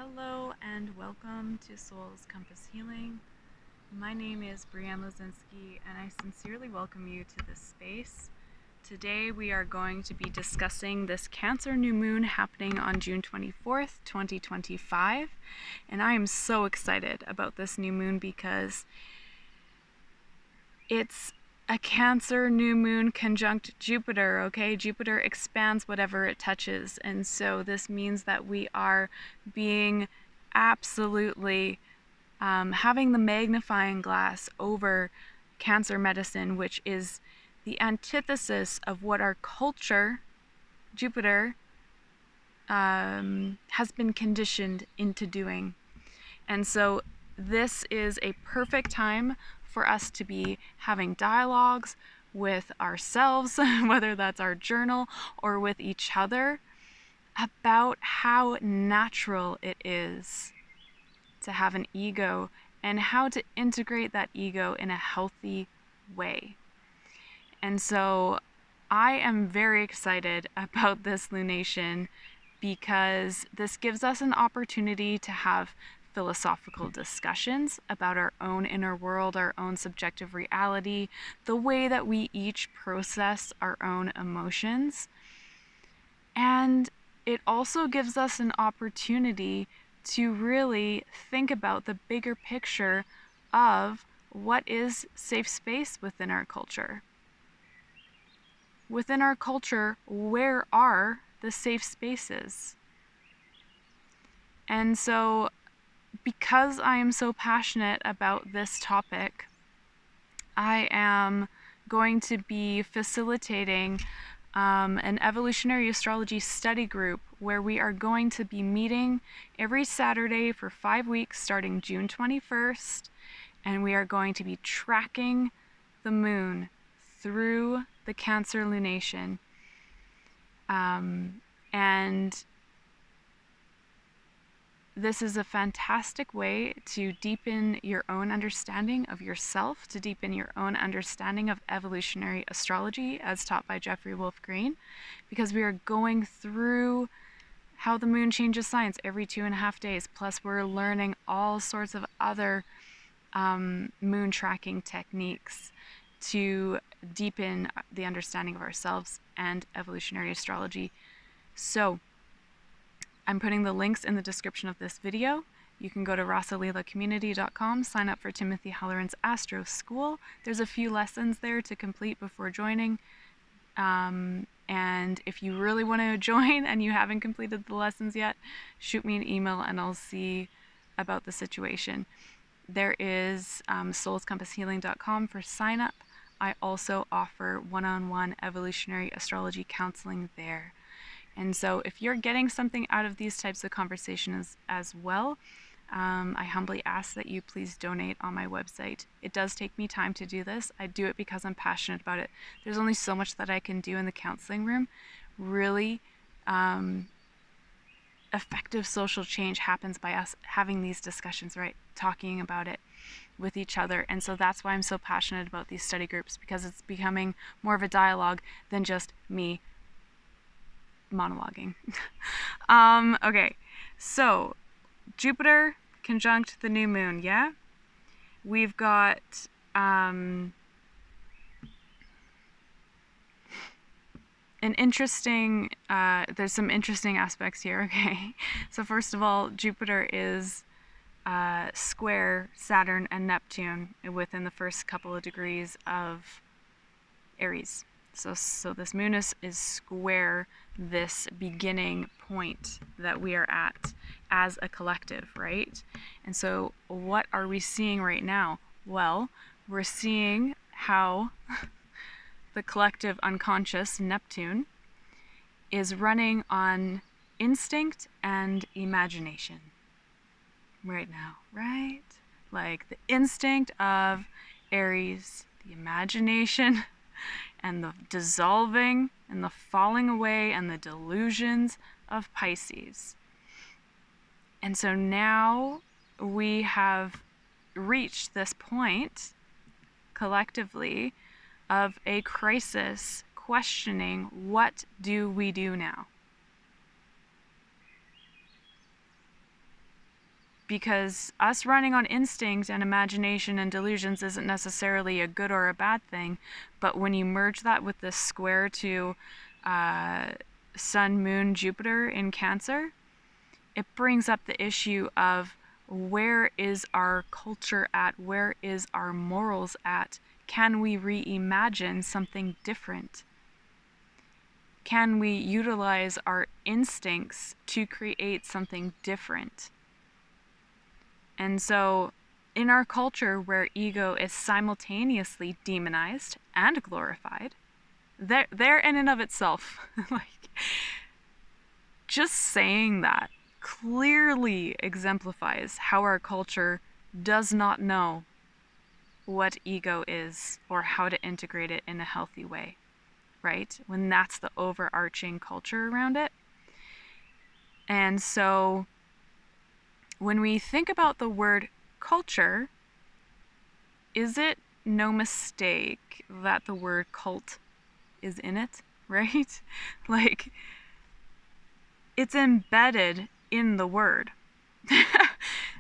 Hello and welcome to Soul's Compass Healing. My name is Brianne and I sincerely welcome you to this space. Today we are going to be discussing this Cancer new moon happening on June 24th, 2025. And I am so excited about this new moon because it's a Cancer new moon conjunct Jupiter, okay? Jupiter expands whatever it touches. And so this means that we are being absolutely having the magnifying glass over Cancer medicine, which is the antithesis of what our culture, Jupiter, has been conditioned into doing. And so this is a perfect time for us to be having dialogues with ourselves, whether that's our journal or with each other, about how natural it is to have an ego and how to integrate that ego in a healthy way. And so I am very excited about this lunation because this gives us an opportunity to have philosophical discussions about our own inner world, our own subjective reality, the way that we each process our own emotions. And it also gives us an opportunity to really think about the bigger picture of what is safe space within our culture. Within our culture, where are the safe spaces? And so, because I am so passionate about this topic, I am going to be facilitating an evolutionary astrology study group where we are going to be meeting every Saturday for 5 weeks starting June 21st, and we are going to be tracking the moon through the Cancer lunation. And this is a fantastic way to deepen your own understanding of yourself, to deepen your own understanding of evolutionary astrology as taught by Jeffrey Wolf Green, because we are going through how the moon changes signs every 2.5 days. Plus, we're learning all sorts of other moon tracking techniques to deepen the understanding of ourselves and evolutionary astrology. So, I'm putting the links in the description of this video. You can go to rasalilaCommunity.com, sign up for Timothy Halloran's Astro School. There's a few lessons there to complete before joining. And if you really want to join and you haven't completed the lessons yet, shoot me an email and I'll see about the situation. There is soulscompasshealing.com for sign up. I also offer one-on-one evolutionary astrology counseling there. And so if you're getting something out of these types of conversations as well, I humbly ask that you please donate on my website. It does take me time to do this. I do it because I'm passionate about it. There's only so much that I can do in the counseling room. Really, effective social change happens by us having these discussions, right? Talking about it with each other. And so that's why I'm so passionate about these study groups, because it's becoming more of a dialogue than just me monologuing. Okay, so Jupiter conjunct the new moon, yeah? We've got an interesting, there's some interesting aspects here, okay? So first of all, Jupiter is square Saturn and Neptune within the first couple of degrees of Aries. So this moon is square this beginning point that we are at as a collective, right? And so what are we seeing right now? Well, we're seeing how the collective unconscious, Neptune, is running on instinct and imagination right now, right? Like the instinct of Aries, the imagination and the dissolving and the falling away and the delusions of Pisces. And so now we have reached this point collectively of a crisis, questioning, what do we do now? because us running on instinct and imagination and delusions isn't necessarily a good or a bad thing, but when you merge that with the square to Sun, Moon, Jupiter in Cancer, it brings up the issue of where is our culture at? Where is our morals at? Can we reimagine something different? Can we utilize our instincts to create something different? And so, in our culture where ego is simultaneously demonized and glorified, there in and of itself, like, just saying that clearly exemplifies how our culture does not know what ego is or how to integrate it in a healthy way, right? When that's the overarching culture around it. And so when we think about the word culture, is it no mistake that the word cult is in it, right? Like, it's embedded in the word.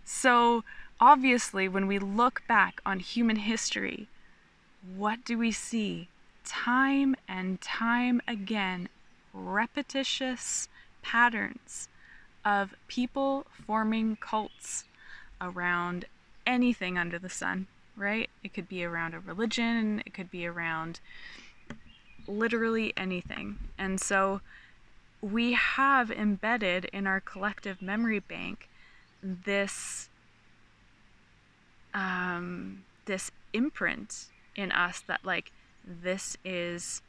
So obviously, when we look back on human history, what do we see? Time and time again, repetitious patterns of people forming cults around anything under the sun, right? It could be around a religion, it could be around literally anything. And so we have embedded in our collective memory bank this this imprint in us that, like, this is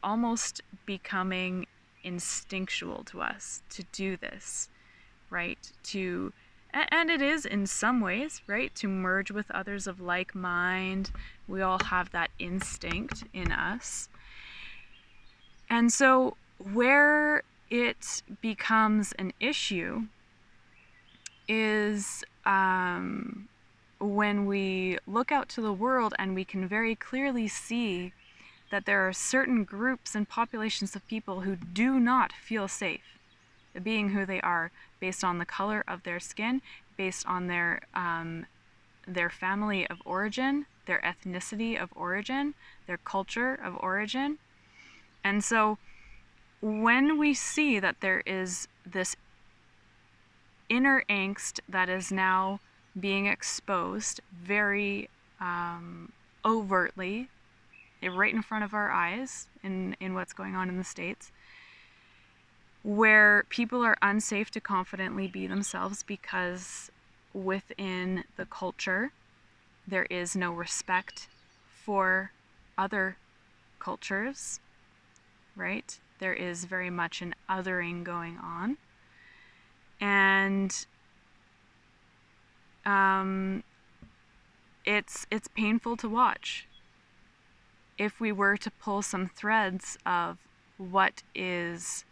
almost becoming instinctual to us to do this, right? And it is in some ways, right, to merge with others of like mind. We all have that instinct in us. And so where it becomes an issue is when we look out to the world and we can very clearly see that there are certain groups and populations of people who do not feel safe being who they are based on the color of their skin, based on their family of origin, their ethnicity of origin, their culture of origin. And so when we see that there is this inner angst that is now being exposed very overtly, right in front of our eyes in what's going on in the States, where people are unsafe to confidently be themselves because within the culture there is no respect for other cultures, right? There is very much an othering going on. And it's painful to watch. If we were to pull some threads of what is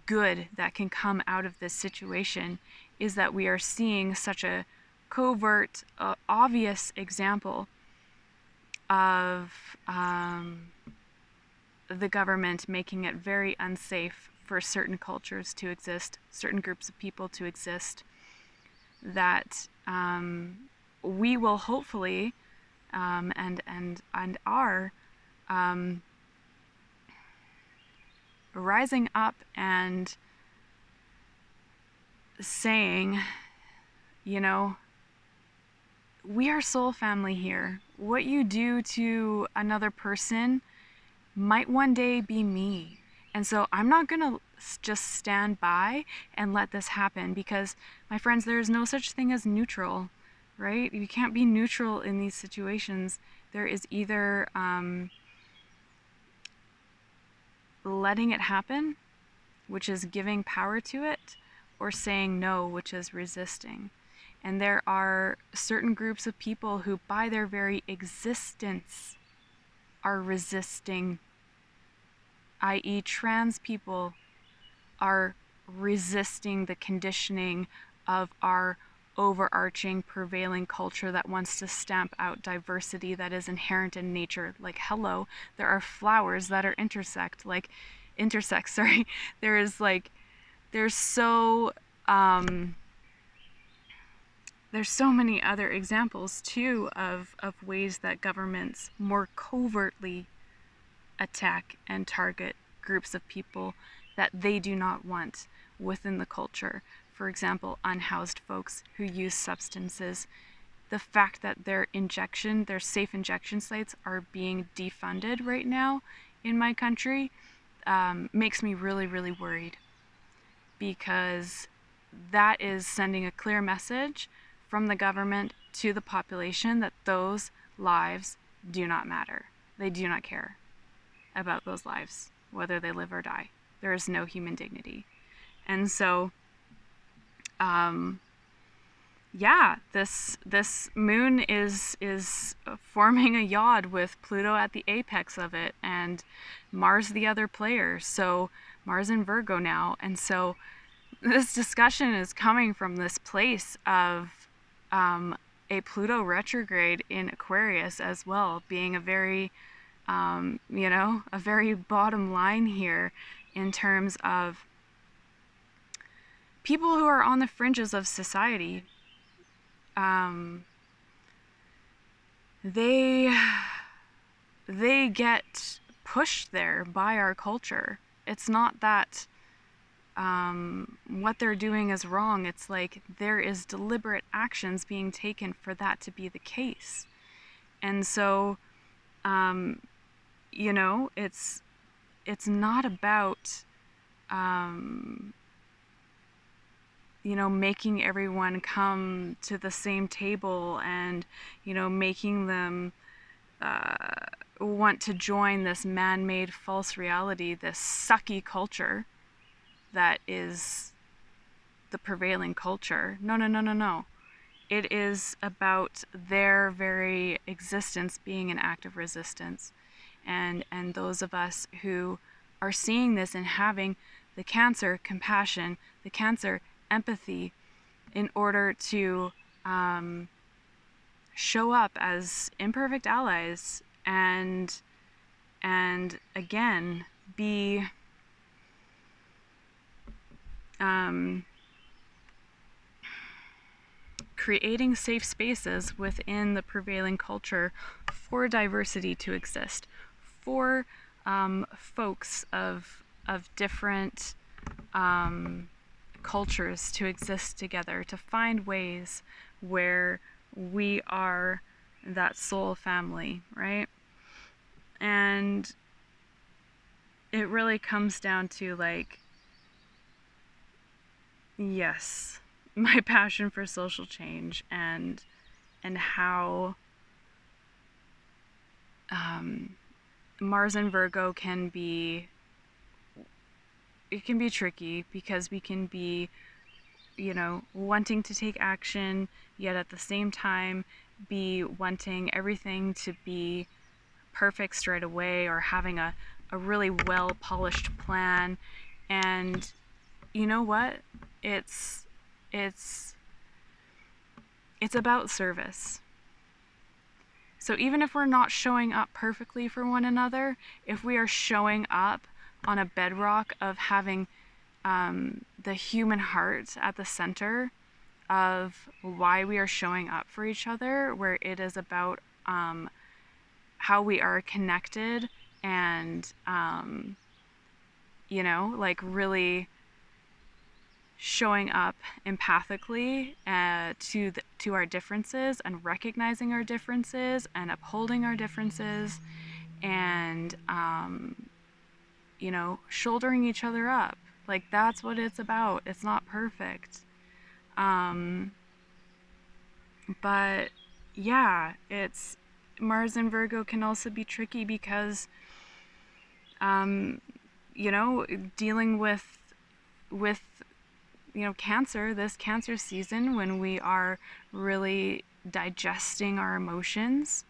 good that can come out of this situation, is that we are seeing such a covert, obvious example of the government making it very unsafe for certain cultures to exist, certain groups of people to exist, that we will hopefully and are rising up and saying, we are soul family here. What you do to another person might one day be me. And so I'm not going to just stand by and let this happen, because, my friends, there is no such thing as neutral, right? You can't be neutral in these situations. There is either letting it happen, which is giving power to it, or saying no, which is resisting. And there are certain groups of people who, by their very existence, are resisting, i.e., trans people are resisting the conditioning of our overarching, prevailing culture that wants to stamp out diversity that is inherent in nature. Like, hello, there are flowers that are intersex, sorry. There is, like, there's so um, there's so many other examples too of ways that governments more covertly attack and target groups of people that they do not want within the culture. For example, unhoused folks who use substances. The fact that their safe injection sites are being defunded right now in my country makes me really, really worried, because that is sending a clear message from the government to the population that those lives do not matter. They do not care about those lives, whether they live or die. There is no human dignity. And so, yeah, this moon is forming a yod with Pluto at the apex of it and Mars the other player. So Mars in Virgo now. And so this discussion is coming from this place of a Pluto retrograde in Aquarius as well, being a very a very bottom line here in terms of people who are on the fringes of society. They get pushed there by our culture. It's not that what they're doing is wrong. It's like there is deliberate actions being taken for that to be the case. And so, it's not about making everyone come to the same table and, making them want to join this man-made false reality, this sucky culture that is the prevailing culture. No. It is about their very existence being an act of resistance. And those of us who are seeing this and having the Cancer compassion, the Cancer empathy, in order to show up as imperfect allies and again be creating safe spaces within the prevailing culture for diversity to exist, for folks of different cultures to exist together, to find ways where we are that soul family, right? And it really comes down to, like, yes, my passion for social change and how Mars and Virgo can be tricky, because we can be, wanting to take action, yet at the same time be wanting everything to be perfect straight away, or having a really well polished plan. And you know what? It's about service. So even if we're not showing up perfectly for one another, if we are showing up on a bedrock of having the human heart at the center of why we are showing up for each other, where it is about how we are connected and, really showing up empathically to our differences, and recognizing our differences and upholding our differences, and shouldering each other up. Like, that's what it's about. It's not perfect. But yeah, it's Mars and Virgo can also be tricky because dealing with Cancer, this Cancer season, when we are really digesting our emotions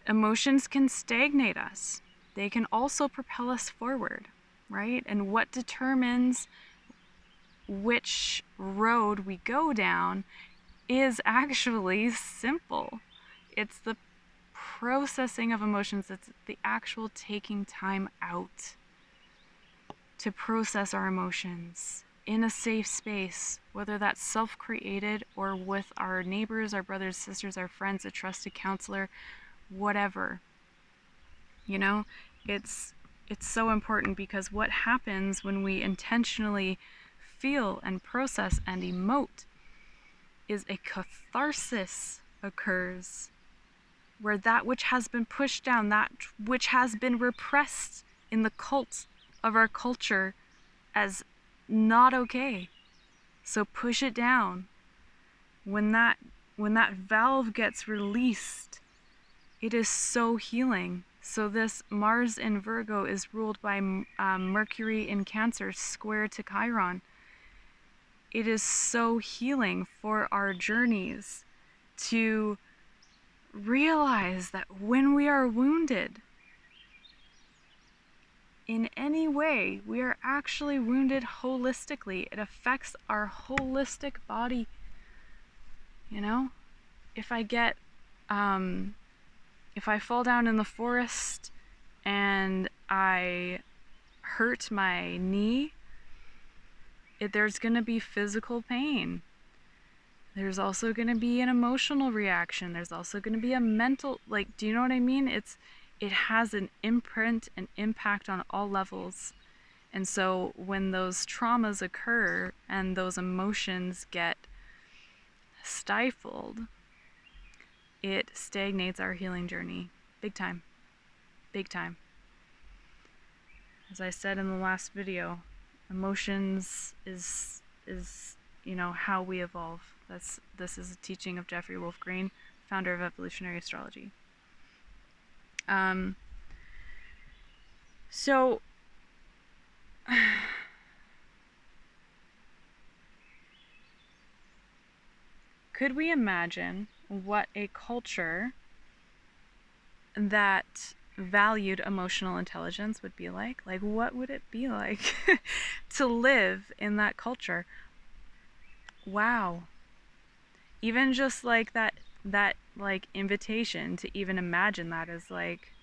can stagnate us. They can also propel us forward, right? And what determines which road we go down is actually simple. It's the processing of emotions. It's the actual taking time out to process our emotions in a safe space, whether that's self-created or with our neighbors, our brothers, sisters, our friends, a trusted counselor, whatever. You know, it's so important, because what happens when we intentionally feel and process and emote is a catharsis occurs, where that which has been pushed down, that which has been repressed in the cult of our culture as not okay, so push it down. When that valve gets released, it is so healing. So this Mars in Virgo is ruled by Mercury in Cancer square to Chiron. It is so healing for our journeys to realize that when we are wounded in any way, we are actually wounded holistically. It affects our holistic body. You know, if I get, if I fall down in the forest and I hurt my knee, there's going to be physical pain. There's also going to be an emotional reaction. There's also going to be a mental, like, do you know what I mean? It has an imprint and impact on all levels. And so when those traumas occur and those emotions get stifled, it stagnates our healing journey. Big time. Big time. As I said in the last video, emotions is you know, how we evolve. This is a teaching of Jeffrey Wolf Green, founder of Evolutionary Astrology. So could we imagine what a culture that valued emotional intelligence would be like? Like, what would it be like to live in that culture? Wow. Even just like that like invitation to even imagine that is like,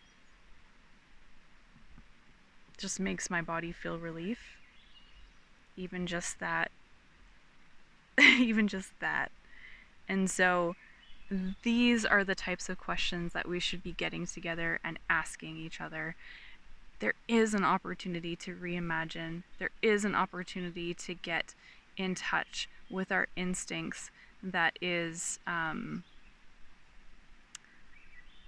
just makes my body feel relief. Even just that. Even just that. And so these are the types of questions that we should be getting together and asking each other. There is an opportunity to reimagine. There is an opportunity to get in touch with our instincts. That is,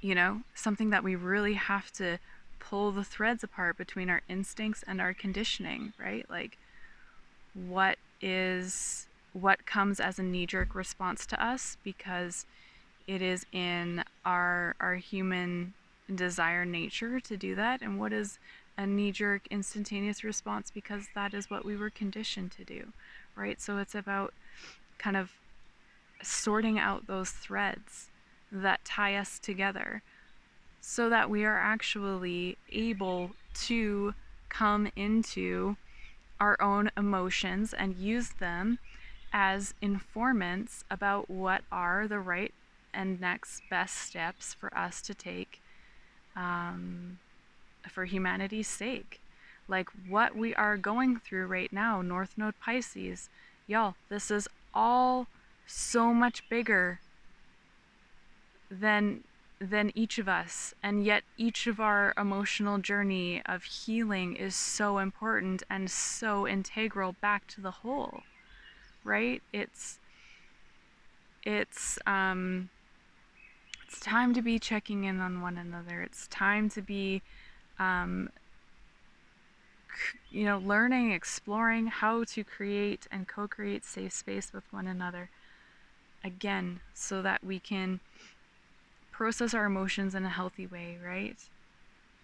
you know, something that we really have to pull the threads apart between our instincts and our conditioning, right? Like, what comes as a knee-jerk response to us because it is in our human desire nature to do that, and what is a knee-jerk instantaneous response because that is what we were conditioned to do, right? So it's about kind of sorting out those threads that tie us together so that we are actually able to come into our own emotions and use them as informants about what are the right and next best steps for us to take for humanity's sake. Like what we are going through right now, North Node Pisces, y'all, this is all so much bigger than each of us, and yet each of our emotional journey of healing is so important and so integral back to the whole, right? It's time to be checking in on one another. It's time to be you know, learning, exploring how to create and co-create safe space with one another, again, so that we can process our emotions in a healthy way, right?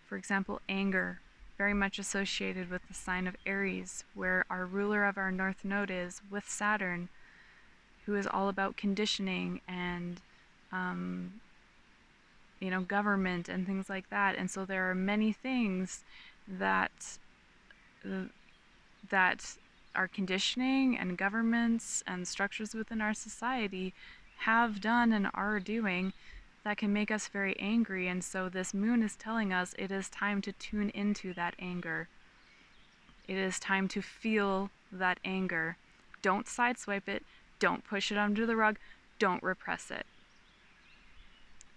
For example, anger, very much associated with the sign of Aries, where our ruler of our North Node is with Saturn, who is all about conditioning and you know, government and things like that. And so there are many things that our conditioning and governments and structures within our society have done and are doing that can make us very angry. And so this moon is telling us it is time to tune into that anger. It is time to feel that anger. Don't sideswipe it. Don't push it under the rug. Don't repress it.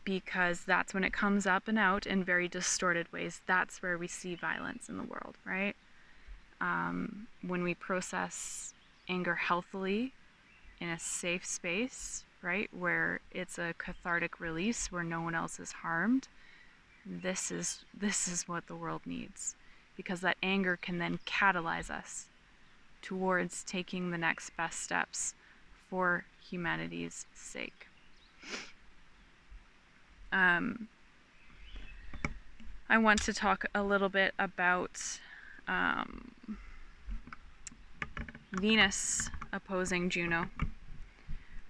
Because that's when it comes up and out in very distorted ways. That's where we see violence in the world, right? When we process anger healthily in a safe space, right, where it's a cathartic release, where no one else is harmed, this is what the world needs, because that anger can then catalyze us towards taking the next best steps for humanity's sake. I want to talk a little bit about Venus opposing Juno.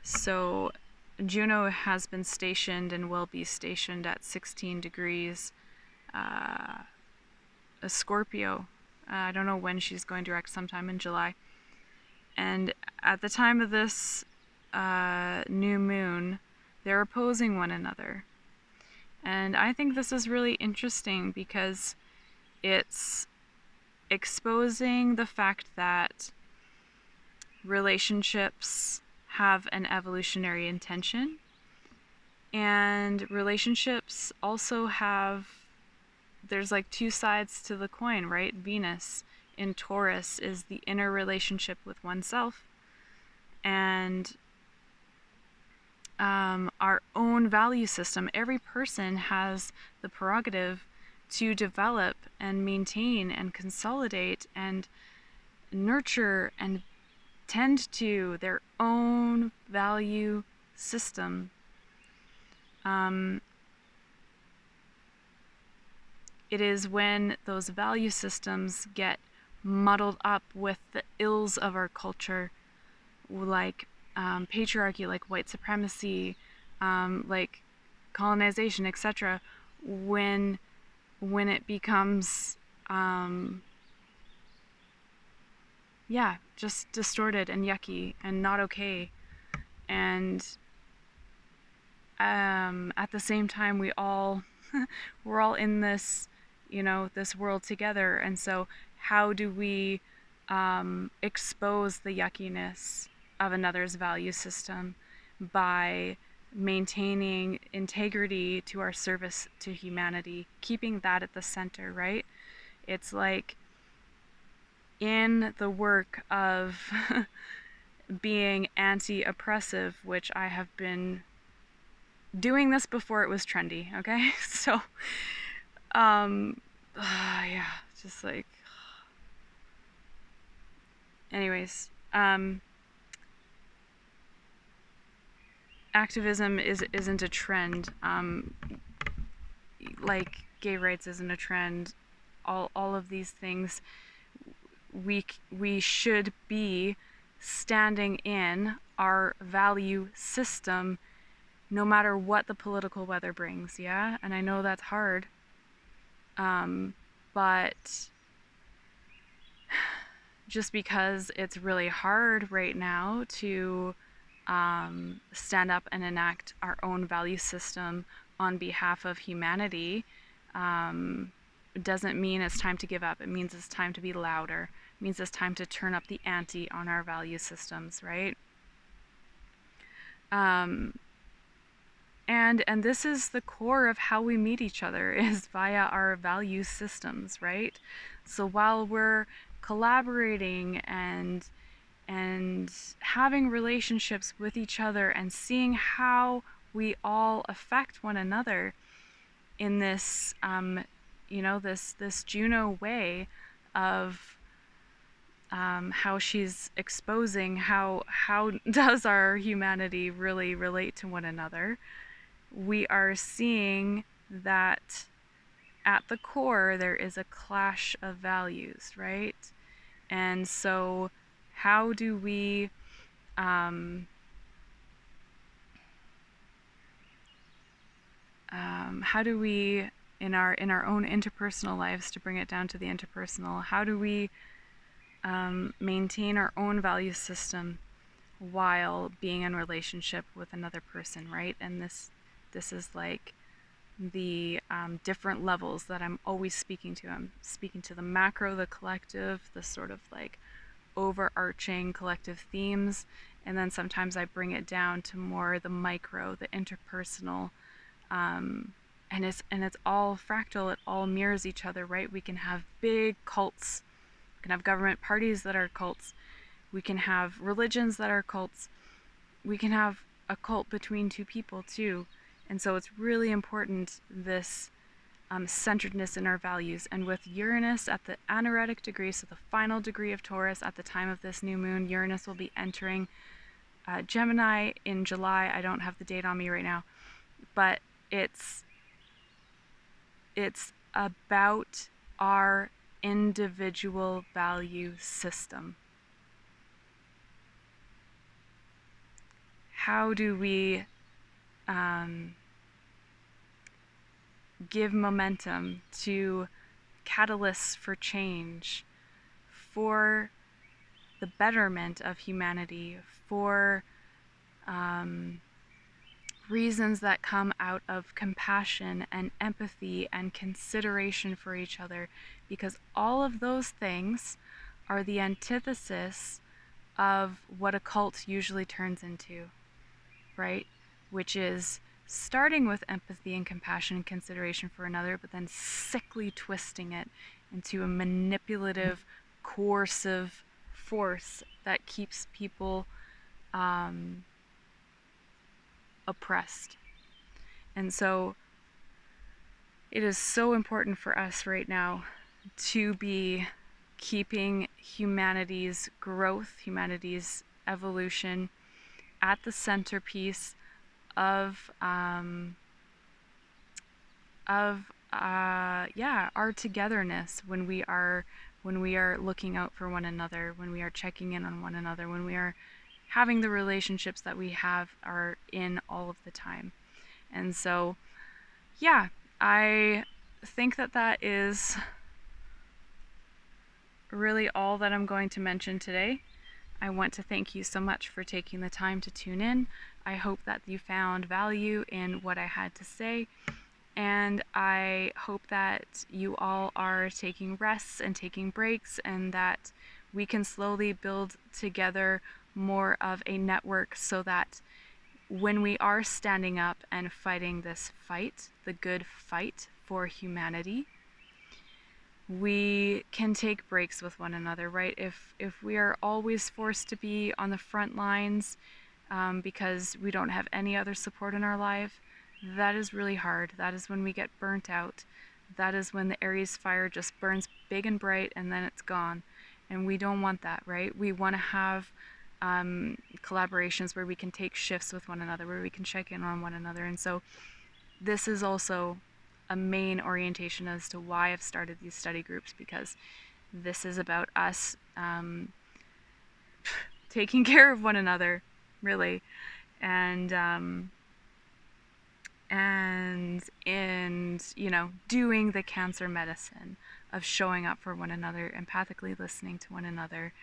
So Juno has been stationed and will be stationed at 16 degrees a Scorpio. I don't know when she's going direct, sometime in July. And at the time of this new moon, they're opposing one another. And I think this is really interesting because it's exposing the fact that relationships have an evolutionary intention, and relationships also have, there's like two sides to the coin, right? Venus in Taurus is the inner relationship with oneself, and our own value system. Every person has the prerogative to develop and maintain and consolidate and nurture and tend to their own value system. It is when those value systems get muddled up with the ills of our culture, like patriarchy, like white supremacy, like colonization, etc., when it becomes just distorted and yucky and not okay. And at the same time, we're all in this, this world together. And so how do we expose the yuckiness of another's value system by maintaining integrity to our service to humanity, keeping that at the center, right? It's like in the work of being anti-oppressive, which I have been doing this before it was trendy, okay? So, just like, anyways, activism isn't a trend, like gay rights isn't a trend. All of these things, we should be standing in our value system no matter what the political weather brings, yeah? And I know that's hard, but just because it's really hard right now to stand up and enact our own value system on behalf of humanity, doesn't mean it's time to give up. It means it's time to be louder. It means it's time to turn up the ante on our value systems, right? And this is the core of how we meet each other, is via our value systems, right? So while we're collaborating and having relationships with each other and seeing how we all affect one another in this, this Juno way of how she's exposing how does our humanity really relate to one another, we are seeing that at the core there is a clash of values, right? And so how do we in our own interpersonal lives, to bring it down to the interpersonal, how do we maintain our own value system while being in relationship with another person, right? And this is like the different levels that I'm always speaking to. I'm speaking to the macro, the collective, the sort of like overarching collective themes, and then sometimes I bring it down to more the micro, the interpersonal, and it's all fractal. It all mirrors each other, right? We can have big cults, we can have government parties that are cults, we can have religions that are cults, we can have a cult between two people too. And so it's really important, this centeredness in our values. And with Uranus at the anaretic degree, so the final degree of Taurus at the time of this new moon, Uranus will be entering Gemini in July. I don't have the date on me right now, but it's about our individual value system. How do we give momentum to catalysts for change, for the betterment of humanity, for reasons that come out of compassion and empathy and consideration for each other, because all of those things are the antithesis of what a cult usually turns into, right? Which is starting with empathy and compassion and consideration for another, but then sickly twisting it into a manipulative, coercive force that keeps people oppressed. And so it is so important for us right now to be keeping humanity's growth, humanity's evolution at the centerpiece of our togetherness when we are looking out for one another, when we are checking in on one another, when we are having the relationships that we have are in all of the time. And so, yeah, I think that is really all that I'm going to mention today. I want to thank you so much for taking the time to tune in. I hope that you found value in what I had to say, and I hope that you all are taking rests and taking breaks, and that we can slowly build together more of a network, so that when we are standing up and fighting this fight, the good fight for humanity, we can take breaks with one another, right? If we are always forced to be on the front lines because we don't have any other support in our life, that is really hard. That is when we get burnt out. That is when the Aries fire just burns big and bright and then it's gone. And we don't want that, right? We want to have collaborations where we can take shifts with one another, where we can check in on one another. And so this is also a main orientation as to why I've started these study groups, because this is about us taking care of one another, really, and doing the cancer medicine of showing up for one another, empathically listening to one another,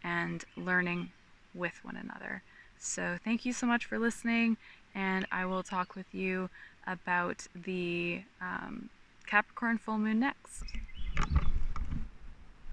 and learning with one another. So thank you so much for listening, and I will talk with you about the Capricorn full moon next.